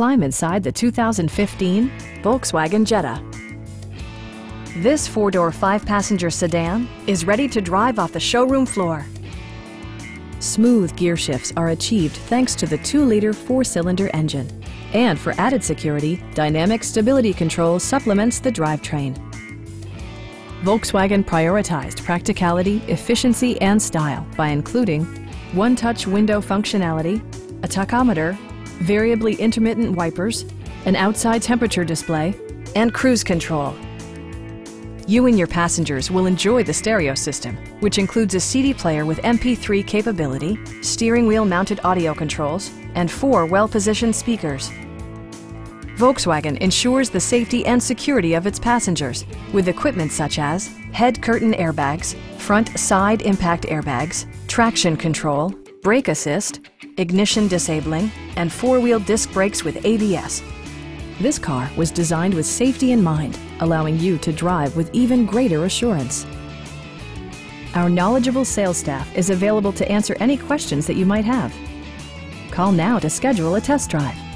climb inside the 2015 Volkswagen Jetta. This four-door, five-passenger sedan is ready to drive off the showroom floor. Smooth gear shifts are achieved thanks to the 2-liter four-cylinder engine. And for added security, dynamic stability control supplements the drivetrain. Volkswagen prioritized practicality, efficiency, and style by including one-touch window functionality, a tachometer, variably intermittent wipers, an outside temperature display, and cruise control. You and your passengers will enjoy the stereo system, which includes a CD player with MP3 capability, steering wheel mounted audio controls, and 4 well-positioned speakers. Volkswagen ensures the safety and security of its passengers with equipment such as head curtain airbags, front side impact airbags, traction control, brake assist, ignition disabling, and 4-wheel disc brakes with ABS. This car was designed with safety in mind, allowing you to drive with even greater assurance. Our knowledgeable sales staff is available to answer any questions that you might have. Call now to schedule a test drive.